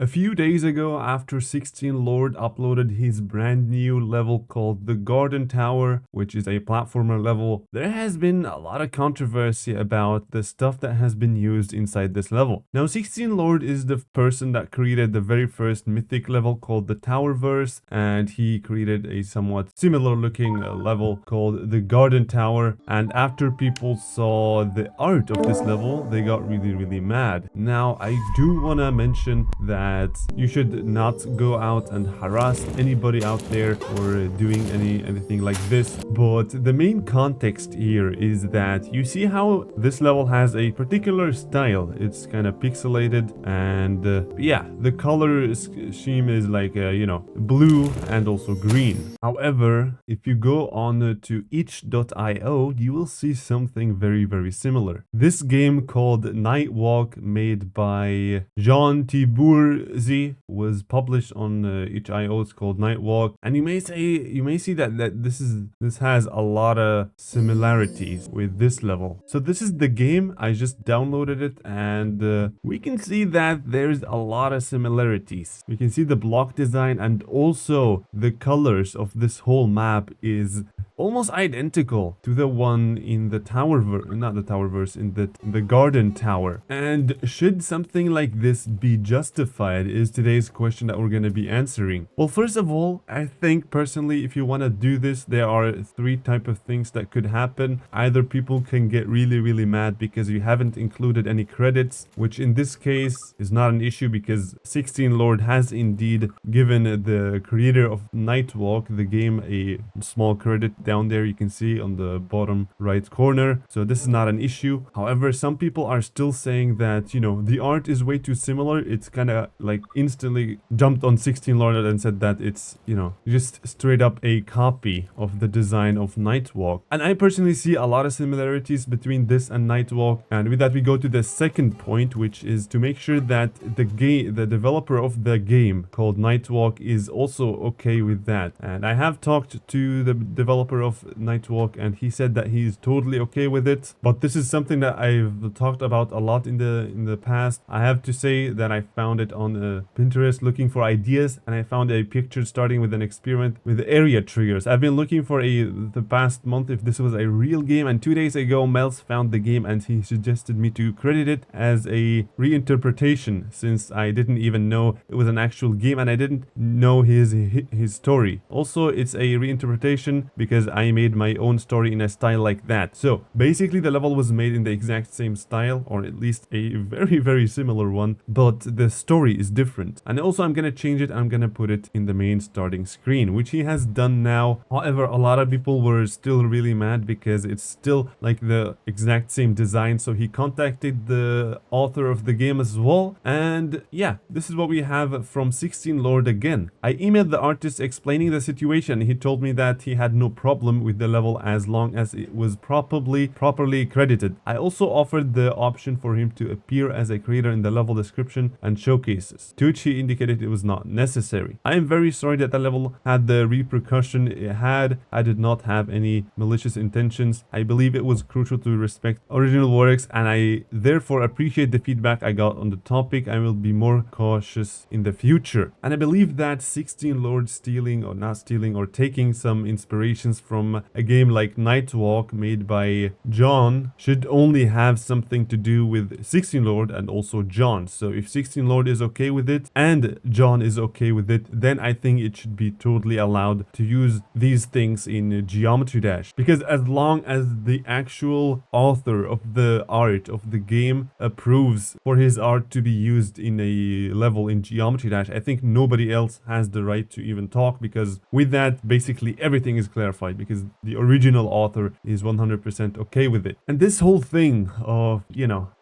A few days ago, after 16 Lord uploaded his brand new level called the Garden Tower, which is a platformer level, there has been a lot of controversy about the stuff that has been used inside this level. Now, 16 Lord is the person that created the very first mythic level called the Towerverse, and he created a somewhat similar looking level called the Garden Tower. And after people saw the art of this level, they got really mad. Now, I do want to mention that you should not go out and harass anybody out there for doing anything like this, but the main context here is that you see how this level has a particular style. It's kind of pixelated, and yeah, the color scheme is like blue and also green. However, if you go on to itch.io, you will see something very similar. This game called Nightwalk, made by Jean Tibourzi, was published on itch.io. It's called Nightwalk, and you may see that this has a lot of similarities with this level. So this is the game. I just downloaded it, and we can see that there's a lot of similarities. We can see the block design, and also the colors of this whole map is almost identical to the one in the Towerverse, in the Garden Tower. And should something like this be justified is today's question that we're going to be answering. Well, first of all, I think personally, if you want to do this, there are three types of things that could happen. Either people can get really mad because you haven't included any credits, which in this case is not an issue because 16 Lord has indeed given the creator of Nightwalk, the game, a small credit down there. You can see on the bottom right corner. So this is not an issue. However, some people are still saying that, the art is way too similar. It's kind of like instantly jumped on 16 Lord and said that it's, just straight up a copy of the design of Nightwalk. And I personally see a lot of similarities between this and Nightwalk. And with that, we go to the second point, which is to make sure that the developer of the game called Nightwalk is also okay with that. And I have talked to the developer of Nightwalk, and he said that he's totally okay with it. But this is something that I've talked about a lot in the past. I have to say that I found it on Pinterest looking for ideas, and I found a picture starting with an experiment with area triggers. I've been looking for the past month if this was a real game, and 2 days ago Mels found the game and he suggested me to credit it as a reinterpretation, since I didn't even know it was an actual game and I didn't know his story. Also, it's a reinterpretation because I made my own story in a style like that. So basically the level was made in the exact same style, or at least a very similar one, but the story is different. And also I'm gonna change it. I'm gonna put it in the main starting screen, which he has done now. However, a lot of people were still really mad because it's still like the exact same design. So he contacted the author of the game as well, and yeah, this is what we have from 16 Lord again. I emailed the artist explaining the situation. He told me that he had no problem with the level as long as it was properly credited. I also offered the option for him to appear as a creator in the level description and showcases, to which he indicated it was not necessary. I am very sorry that the level had the repercussion it had. I did not have any malicious intentions. I believe it was crucial to respect original works, and I therefore appreciate the feedback I got on the topic. I will be more cautious in the future. And I believe that 16 Lord stealing or not stealing or taking some inspirations from a game like Nightwalk made by John should only have something to do with 16 Lord and also John. So if 16 Lord is okay with it and John is okay with it, then I think it should be totally allowed to use these things in Geometry Dash, because as long as the actual author of the art of the game approves for his art to be used in a level in Geometry Dash, I think nobody else has the right to even talk, because with that basically everything is clarified because the original author is 100% okay with it. And this whole thing of,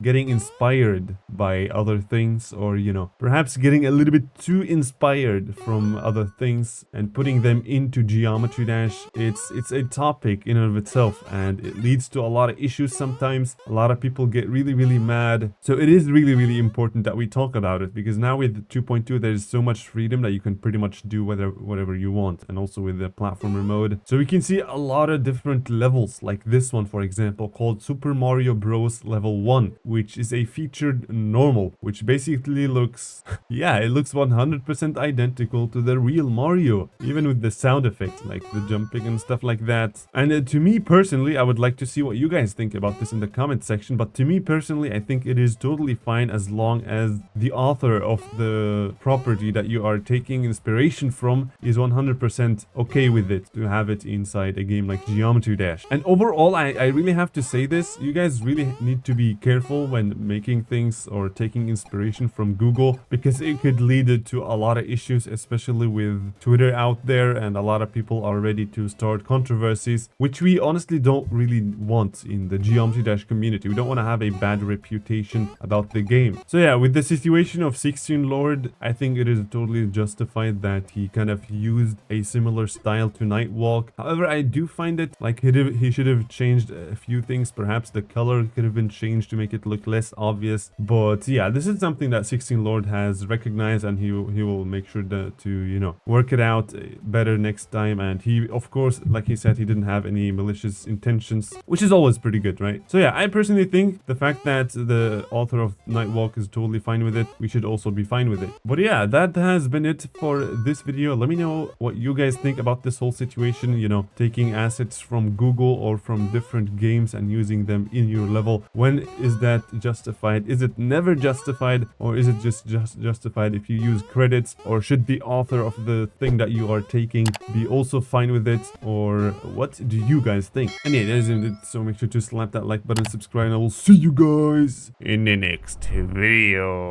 getting inspired by other things, or, perhaps getting a little bit too inspired from other things and putting them into Geometry Dash, it's a topic in and of itself, and it leads to a lot of issues sometimes. A lot of people get really mad. So it is really important that we talk about it, because now with 2.2 there's so much freedom that you can pretty much do whatever you want, and also with the platformer mode. So we can can see a lot of different levels, like this one, for example, called Super Mario Bros. Level 1, which is a featured normal, which basically looks, yeah, it looks 100% identical to the real Mario, even with the sound effects, like the jumping and stuff like that. And to me personally, I would like to see what you guys think about this in the comment section, but to me personally, I think it is totally fine as long as the author of the property that you are taking inspiration from is 100% okay with it to have it inside a game like Geometry Dash. And overall, I really have to say this, you guys really need to be careful when making things or taking inspiration from Google, because it could lead to a lot of issues, especially with Twitter out there, and a lot of people are ready to start controversies, which we honestly don't really want in the Geometry Dash community. We don't want to have a bad reputation about the game. So yeah, with the situation of 16 Lord, I think it is totally justified that he kind of used a similar style to Nightwalk. However, I do find it like he should have changed a few things. Perhaps the color could have been changed to make it look less obvious. But yeah, this is something that 16 Lord has recognized, and he will make sure to, you know, work it out better next time. And he, of course, like he said, he didn't have any malicious intentions, which is always pretty good, right? So yeah, I personally think the fact that the author of Nightwalk is totally fine with it, we should also be fine with it. But yeah, that has been it for this video. Let me know what you guys think about this whole situation, you know, taking assets from Google or from different games and using them in your level. When is that justified? Is it never justified, or is it just justified if you use credits? Or should the author of the thing that you are taking be also fine with it? Or what do you guys think? And yeah, that is it. So make sure to slap that like button, subscribe, and I will see you guys in the next video.